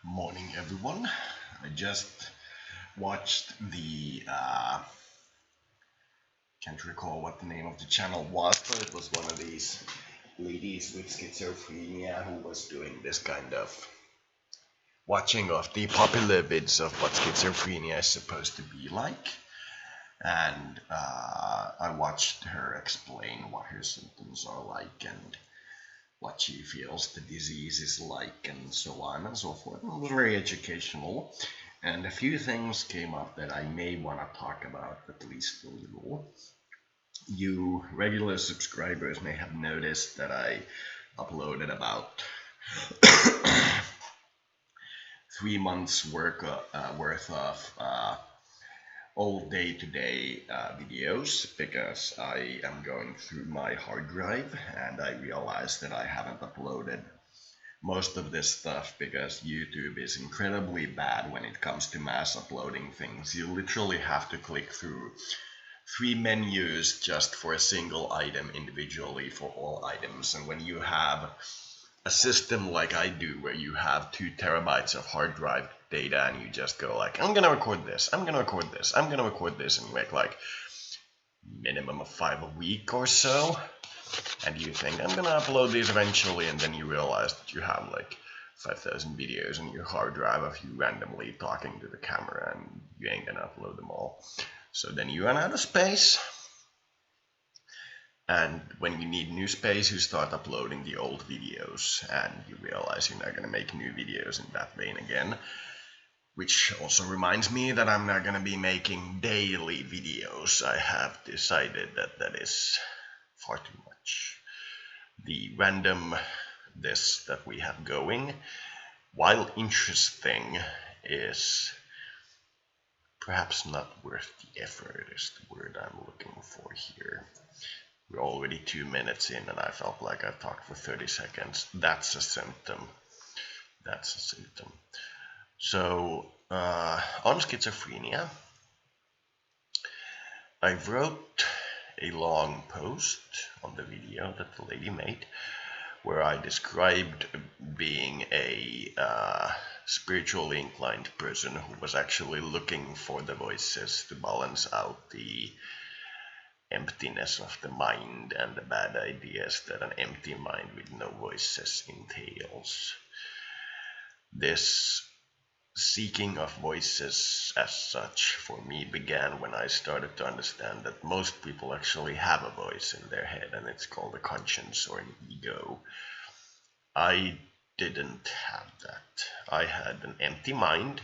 Morning, everyone. I just watched the, can't recall what the name of the channel was, but it was one of these ladies with schizophrenia who was doing this kind of watching of the popular vids of what schizophrenia is supposed to be like. And I watched her explain what her symptoms are like and what she feels the disease is like and so on and so forth. It was very educational, and a few things came up that I may want to talk about at least a little. You regular subscribers may have noticed that I uploaded about 3 months worth of all day-to-day videos, because I am going through my hard drive and I realized that I haven't uploaded most of this stuff because YouTube is incredibly bad when it comes to mass uploading things. You literally have to click through 3 menus just for a single item individually for all items. And when you have a system like I do, where you have 2 terabytes of hard drive data and you just go like, I'm gonna record this, I'm gonna record this, I'm gonna record this, and you make like minimum of 5 a week or so, and you think, I'm gonna upload these eventually, and then you realize that you have like 5,000 videos in your hard drive of you randomly talking to the camera, and you ain't gonna upload them all. So then you run out of space, and when you need new space, you start uploading the old videos, and you realize you're not gonna make new videos in that vein again. Which also reminds me that I'm not gonna be making daily videos. I have decided that that is far too much. The random this that we have going, while interesting, is perhaps not worth the effort, is the word I'm looking for here. We're already 2 minutes in and I felt like I talked for 30 seconds. That's a symptom. That's a symptom. So, on schizophrenia, I wrote a long post on the video that the lady made, where I described being a spiritually inclined person who was actually looking for the voices to balance out the emptiness of the mind and the bad ideas that an empty mind with no voices entails. This seeking of voices as such for me began when I started to understand that most people actually have a voice in their head, and it's called a conscience or an ego. I didn't have that. I had an empty mind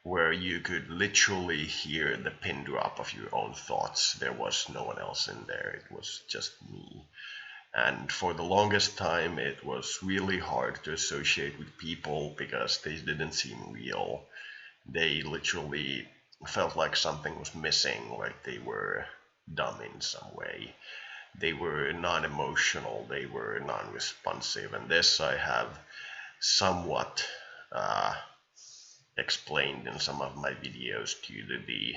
where you could literally hear the pin drop of your own thoughts. There was no one else in there. It was just me. And for the longest time, it was really hard to associate with people because they didn't seem real. They literally felt like something was missing, like they were dumb in some way. They were non-emotional, they were non-responsive, and this I have somewhat explained in some of my videos due to the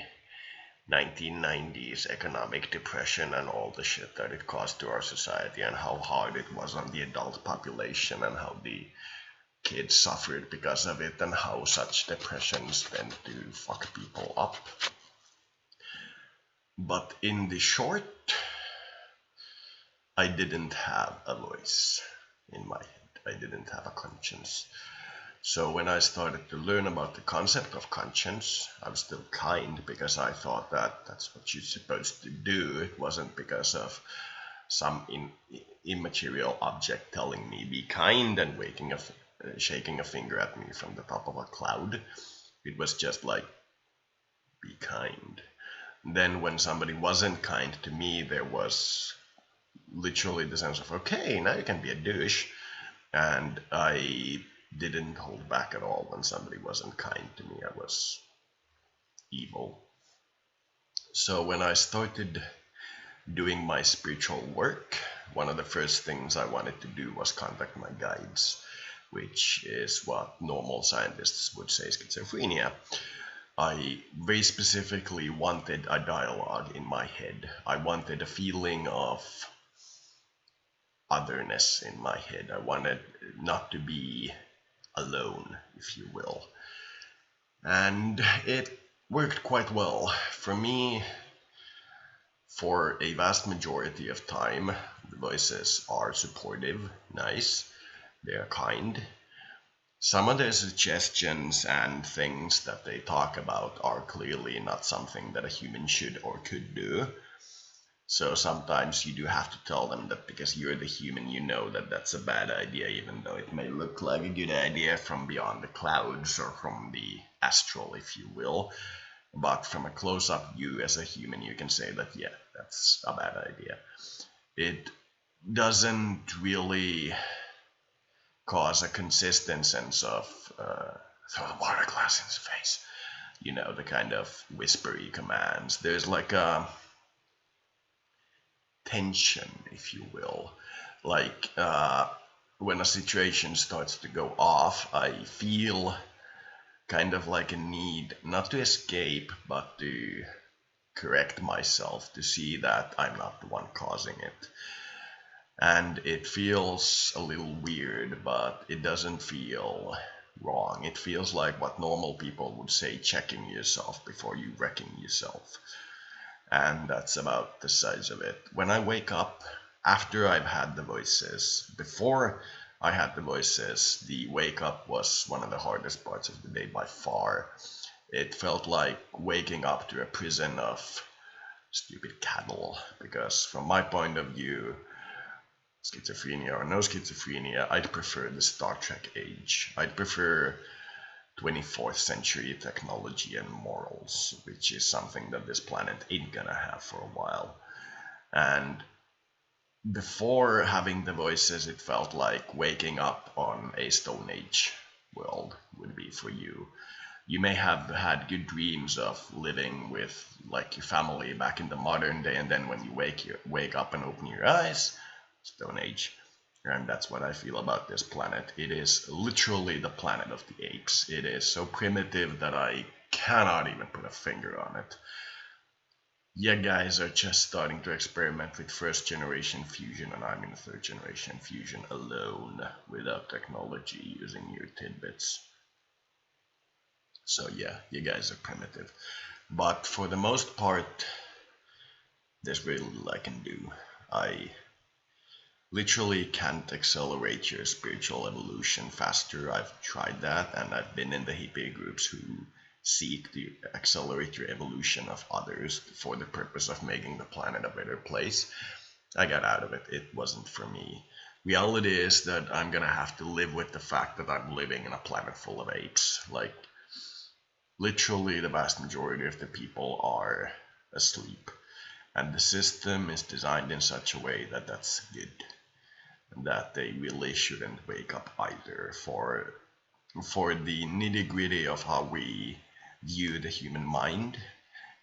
1990s economic depression and all the shit that it caused to our society, and how hard it was on the adult population, and how the kids suffered because of it, and how such depressions tend to fuck people up. But in the short, I didn't have a voice in my head. I didn't have a conscience. So when I started to learn about the concept of conscience, I was still kind because I thought that that's what you're supposed to do. It wasn't because of some immaterial object telling me be kind and shaking a finger at me from the top of a cloud. It was just like, be kind. Then when somebody wasn't kind to me, there was literally the sense of, okay, now you can be a douche. And I didn't hold back at all when somebody wasn't kind to me. I was evil. So when I started doing my spiritual work, one of the first things I wanted to do was contact my guides, which is what normal scientists would say schizophrenia. I very specifically wanted a dialogue in my head. I wanted a feeling of otherness in my head. I wanted not to be alone, if you will. And it worked quite well. For me, for a vast majority of time, the voices are supportive, nice, they are kind. Some of their suggestions and things that they talk about are clearly not something that a human should or could do. So sometimes you do have to tell them that because you're the human, you know that that's a bad idea, even though it may look like a good idea from beyond the clouds or from the astral, if you will. But from a close-up view as a human, you can say that, yeah, that's a bad idea. It doesn't really cause a consistent sense of throw the water glass in his face. You know, the kind of whispery commands. There's like a tension, if you will. Like when a situation starts to go off, I feel kind of like a need not to escape, but to correct myself, to see that I'm not the one causing it. And it feels a little weird, but it doesn't feel wrong. It feels like what normal people would say, checking yourself before you wrecking yourself. And that's about the size of it. When I wake up, after I've had the voices, before I had the voices, the wake up was one of the hardest parts of the day by far. It felt like waking up to a prison of stupid cattle, because from my point of view, schizophrenia or no schizophrenia, I'd prefer the Star Trek age. I'd prefer 24th century technology and morals, which is something that this planet ain't gonna have for a while. And before having the voices, it felt like waking up on a Stone Age world would be for you. You may have had good dreams of living with like your family back in the modern day, and then when you wake up and open your eyes, Stone Age. And that's what I feel about this planet. It is literally the planet of the apes. It is so primitive that I cannot even put a finger on it. Yeah, guys are just starting to experiment with first generation fusion, and I'm in third generation fusion alone, without technology, using your tidbits. So yeah, you guys are primitive. But for the most part, there's very little I can do. I literally can't accelerate your spiritual evolution faster. I've tried that, and I've been in the hippie groups who seek to accelerate your evolution of others for the purpose of making the planet a better place. I got out of it. It wasn't for me. Reality is that I'm gonna have to live with the fact that I'm living in a planet full of apes. Like, literally the vast majority of the people are asleep. And the system is designed in such a way that that's good. That they really shouldn't wake up either. For the nitty-gritty of how we view the human mind,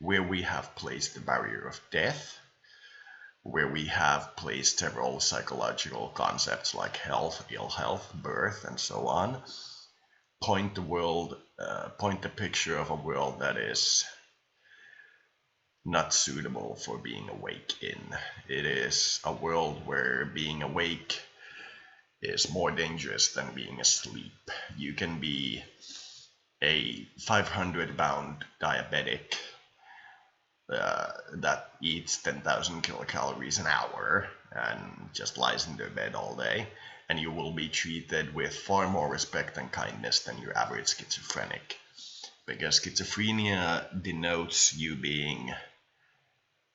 where we have placed the barrier of death, where we have placed several psychological concepts like health, ill health, birth, and so on, point the picture of a world that is not suitable for being awake in. It is a world where being awake is more dangerous than being asleep. You can be a 500-pound diabetic that eats 10,000 kilocalories an hour and just lies in their bed all day, and you will be treated with far more respect and kindness than your average schizophrenic. Because schizophrenia denotes you being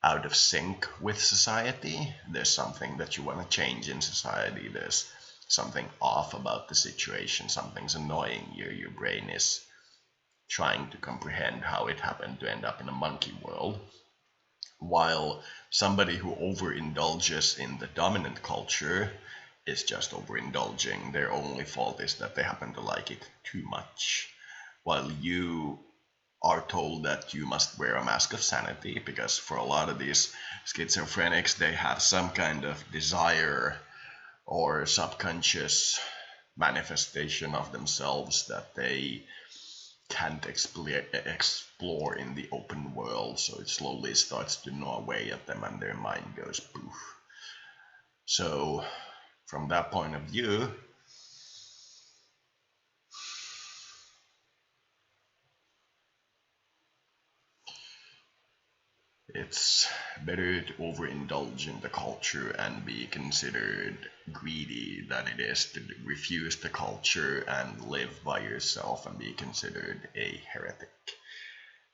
out of sync with society. There's something that you want to change in society. There's something off about the situation. Something's annoying you. Your brain is trying to comprehend how it happened to end up in a monkey world. While somebody who overindulges in the dominant culture is just overindulging. Their only fault is that they happen to like it too much. While you are told that you must wear a mask of sanity, because for a lot of these schizophrenics, they have some kind of desire or subconscious manifestation of themselves that they can't explore in the open world, so it slowly starts to gnaw away at them and their mind goes poof. So from that point of view, it's better to overindulge in the culture and be considered greedy than it is to refuse the culture and live by yourself and be considered a heretic.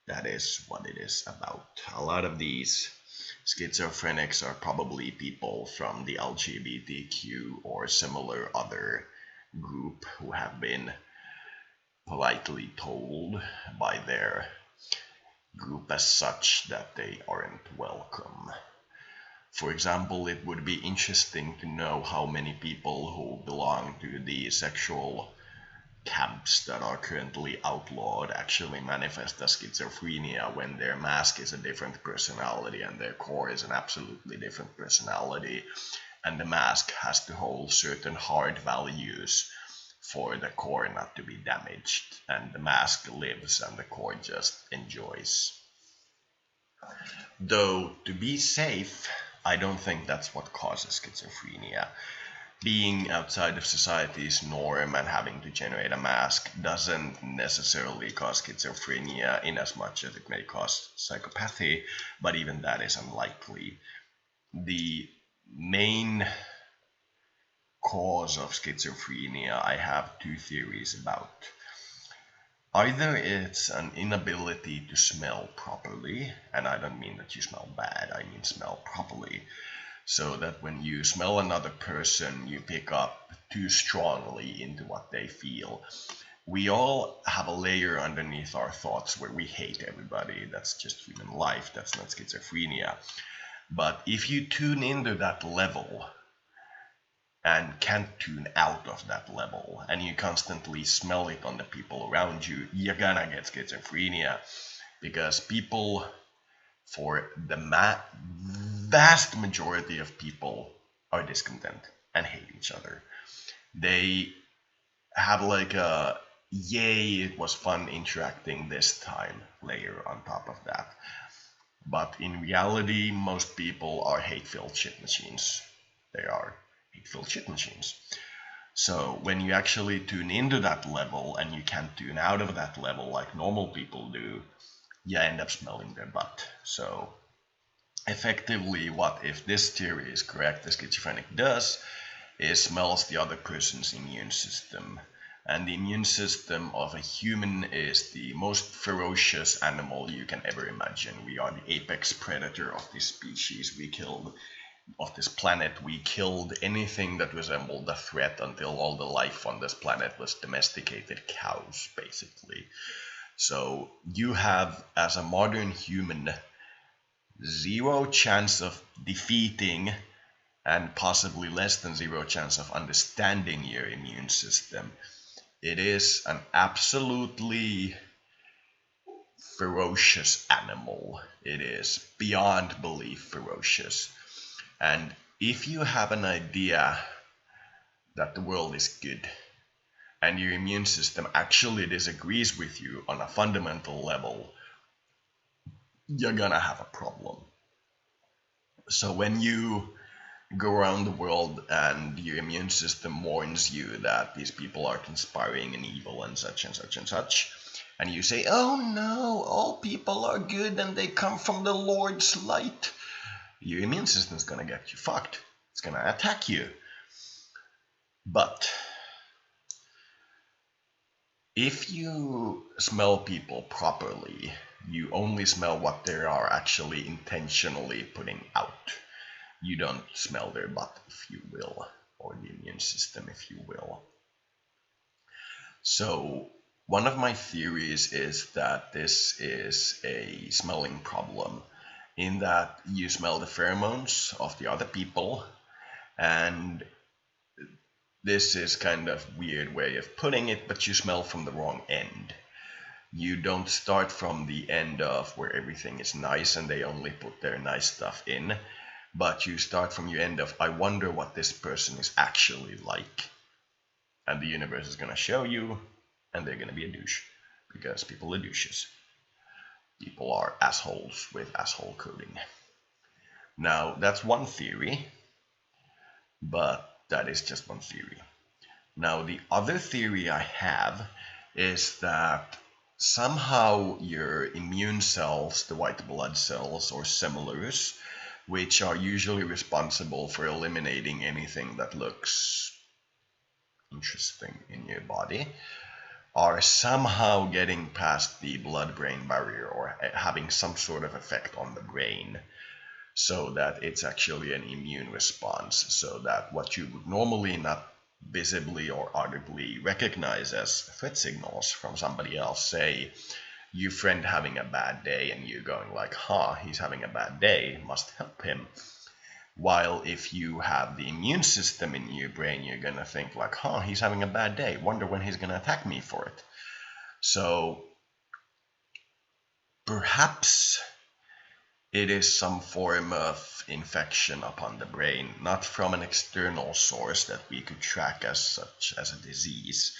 That is what it is about. A lot of these schizophrenics are probably people from the LGBTQ or similar other group who have been politely told by their group as such that they aren't welcome. For example, it would be interesting to know how many people who belong to the sexual camps that are currently outlawed actually manifest as schizophrenia when their mask is a different personality and their core is an absolutely different personality, and the mask has to hold certain hard values for the core not to be damaged, and the mask lives and the core just enjoys. Though, to be safe, I don't think that's what causes schizophrenia. Being outside of society's norm and having to generate a mask doesn't necessarily cause schizophrenia in as much as it may cause psychopathy, but even that is unlikely. The main cause of schizophrenia I have two theories about. Either it's an inability to smell properly, and I don't mean that you smell bad, I mean smell properly, so that when you smell another person, you pick up too strongly into what they feel. We all have a layer underneath our thoughts where we hate everybody. That's just human life, that's not schizophrenia. But if you tune into that level and can't tune out of that level, and you constantly smell it on the people around you, you're gonna get schizophrenia, because people, for the vast majority of people, are discontent and hate each other. They have like a yay, it was fun interacting this time layer on top of that. But in reality, most people are hate-filled shit machines. They are hate-filled shit machines. So when you actually tune into that level and you can't tune out of that level like normal people do, you end up smelling their butt. So effectively, what if this theory is correct, the schizophrenic does is smells the other person's immune system. And the immune system of a human is the most ferocious animal you can ever imagine. We are the apex predator of this species. Of this planet, we killed anything that resembled a threat until all the life on this planet was domesticated cows, basically. So you have, as a modern human, zero chance of defeating and possibly less than zero chance of understanding your immune system. It is an absolutely ferocious animal. It is beyond belief ferocious. And if you have an idea that the world is good and your immune system actually disagrees with you on a fundamental level, you're gonna have a problem. So when you go around the world and your immune system warns you that these people are conspiring and evil and such and such and such, and you say, oh no, all people are good and they come from the Lord's light, your immune system is gonna get you fucked. It's gonna attack you. But if you smell people properly, you only smell what they are actually intentionally putting out. You don't smell their butt, if you will, or the immune system, if you will. So one of my theories is that this is a smelling problem, in that you smell the pheromones of the other people, and this is kind of weird way of putting it, but you smell from the wrong end. You don't start from the end of where everything is nice and they only put their nice stuff in, but you start from your end of, I wonder what this person is actually like. And the universe is going to show you, and they're going to be a douche, because people are douches. People are assholes with asshole coding. Now, that's one theory, but that is just one theory. Now, the other theory I have is that somehow your immune cells, the white blood cells or similars, which are usually responsible for eliminating anything that looks interesting in your body, are somehow getting past the blood-brain barrier or having some sort of effect on the brain, so that it's actually an immune response, so that what you would normally not visibly or audibly recognize as threat signals from somebody else, say your friend having a bad day and you going like, he's having a bad day, must help him. While if you have the immune system in your brain, you're gonna think like, he's having a bad day, wonder when he's gonna attack me for it. So perhaps it is some form of infection upon the brain, not from an external source that we could track as such as a disease,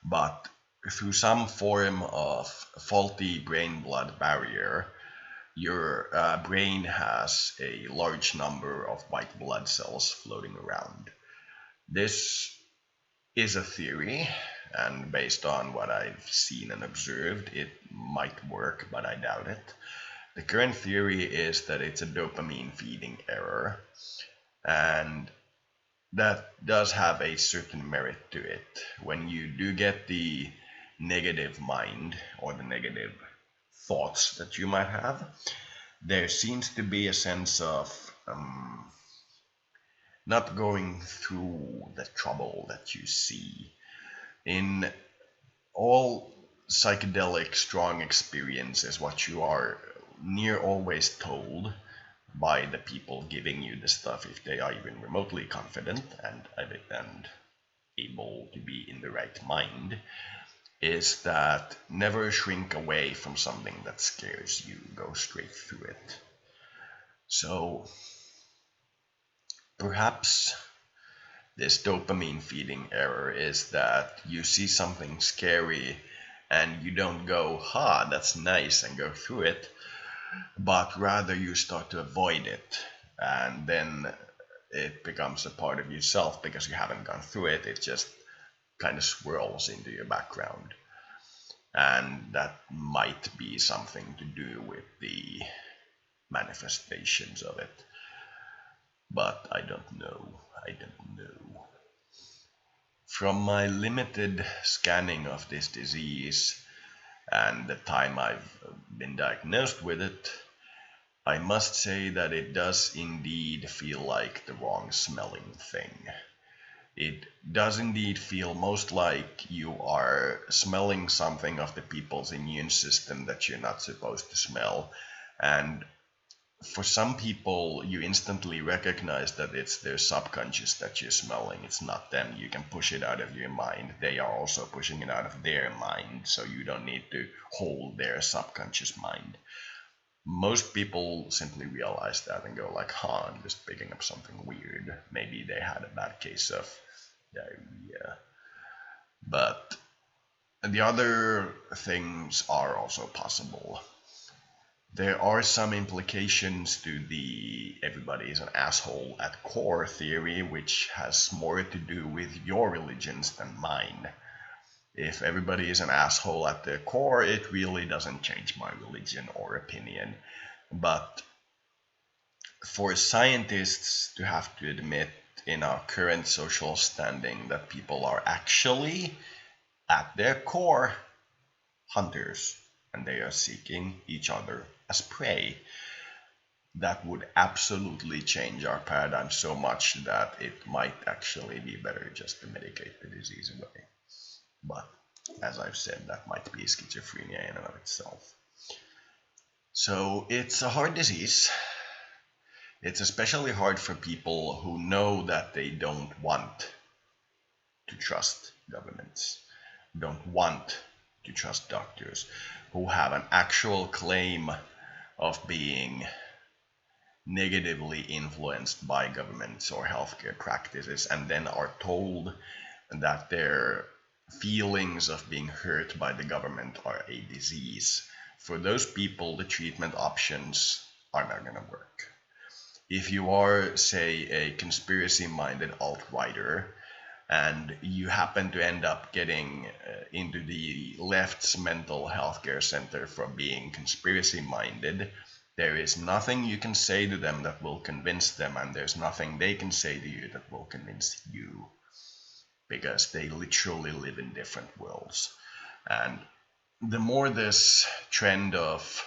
but through some form of faulty brain-blood barrier. Your brain has a large number of white blood cells floating around. This is a theory, and based on what I've seen and observed, it might work, but I doubt it. The current theory is that it's a dopamine feeding error, and that does have a certain merit to it. When you do get the negative mind or the negative thoughts that you might have, there seems to be a sense of not going through the trouble that you see. In all psychedelic strong experiences, what you are near always told by the people giving you the stuff, if they are even remotely confident and able to be in the right mind, is that never shrink away from something that scares you, go straight through it. So perhaps this dopamine feeding error is that you see something scary and you don't go, that's nice, and go through it, but rather you start to avoid it, and then it becomes a part of yourself because you haven't gone through it. It just kind of swirls into your background, and that might be something to do with the manifestations of it, but I don't know. From my limited scanning of this disease and the time I've been diagnosed with it, I must say that it does indeed feel like the wrong smelling thing. It does indeed feel most like you are smelling something of the people's immune system that you're not supposed to smell. And for some people, you instantly recognize that it's their subconscious that you're smelling. It's not them. You can push it out of your mind. They are also pushing it out of their mind, so you don't need to hold their subconscious mind. Most people simply realize that and go like, I'm just picking up something weird. Maybe they had a bad case of diarrhea. But the other things are also possible. There are some implications to the everybody is an asshole at core theory, which has more to do with your religions than mine. If everybody is an asshole at their core, it really doesn't change my religion or opinion. But for scientists to have to admit in our current social standing that people are actually, at their core, hunters, and they are seeking each other as prey, that would absolutely change our paradigm so much that it might actually be better just to medicate the disease away. But as I've said, that might be schizophrenia in and of itself. So it's a hard disease. It's especially hard for people who know that they don't want to trust governments, don't want to trust doctors, who have an actual claim of being negatively influenced by governments or healthcare practices, and then are told that their feelings of being hurt by the government are a disease. For those people, the treatment options are not going to work. If you are, say, a conspiracy-minded alt-righter, and you happen to end up getting into the left's mental health care center for being conspiracy minded, there is nothing you can say to them that will convince them, and there's nothing they can say to you that will convince you, because they literally live in different worlds. And the more this trend of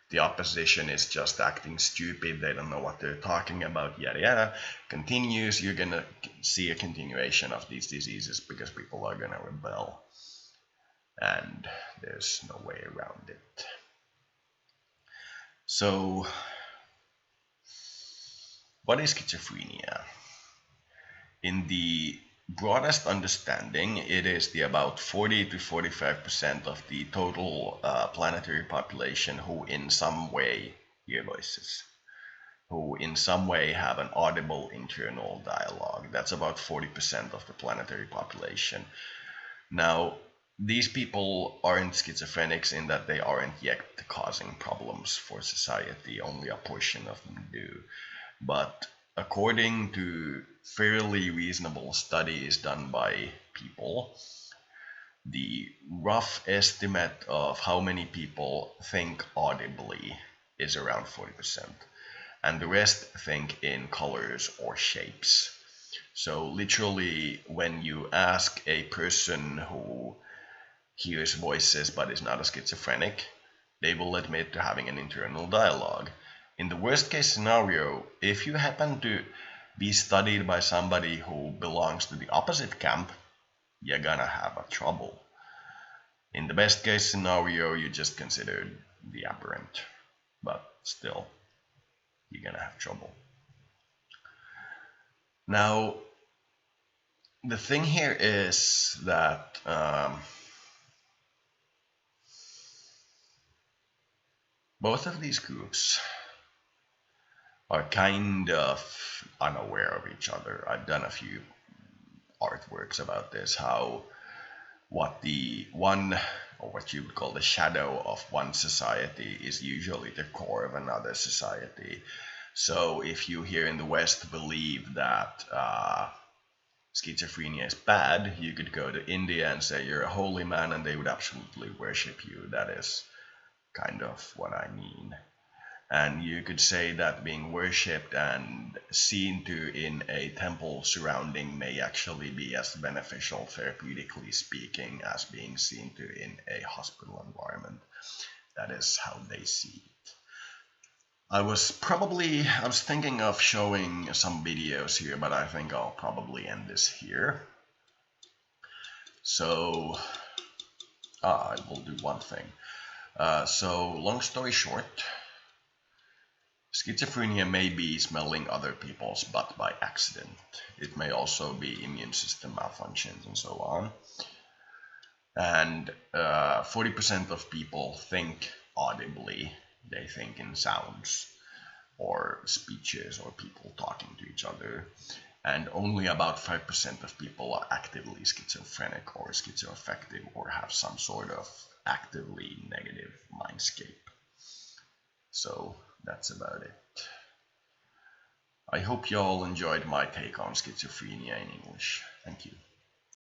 the opposition is just acting stupid, they don't know what they're talking about, yada yada, continues, you're gonna see a continuation of these diseases because people are gonna rebel. And there's no way around it. So, what is schizophrenia? In the broadest understanding, it is the about 40 to 45% of the total planetary population who in some way hear voices, who in some way have an audible internal dialogue. That's about 40% of the planetary population. Now, these people aren't schizophrenics in that they aren't yet causing problems for society, only a portion of them do. But according to fairly reasonable studies done by people, the rough estimate of how many people think audibly is around 40%, and the rest think in colors or shapes. So literally, when you ask a person who hears voices but is not a schizophrenic, they will admit to having an internal dialogue. In the worst case scenario, if you happen to be studied by somebody who belongs to the opposite camp, you're gonna have a trouble. In the best case scenario, you just considered the aberrant, but still, you're gonna have trouble. Now, the thing here is that both of these groups are kind of unaware of each other. I've done a few artworks about this, how what the one, or what you would call the shadow of one society, is usually the core of another society. So if you here in the West believe that schizophrenia is bad, you could go to India and say you're a holy man and they would absolutely worship you. That is kind of what I mean. And you could say that being worshipped and seen to in a temple surrounding may actually be as beneficial, therapeutically speaking, as being seen to in a hospital environment. That is how they see it. I was thinking of showing some videos here, but I think I'll probably end this here. So, I will do one thing. So, long story short, schizophrenia may be smelling other people's butt by accident. It may also be immune system malfunctions and so on. And 40% of people think audibly. They think in sounds or speeches or people talking to each other. And only about 5% of people are actively schizophrenic or schizoaffective or have some sort of actively negative mindscape. So that's about it. I hope you all enjoyed my take on schizophrenia in English. Thank you.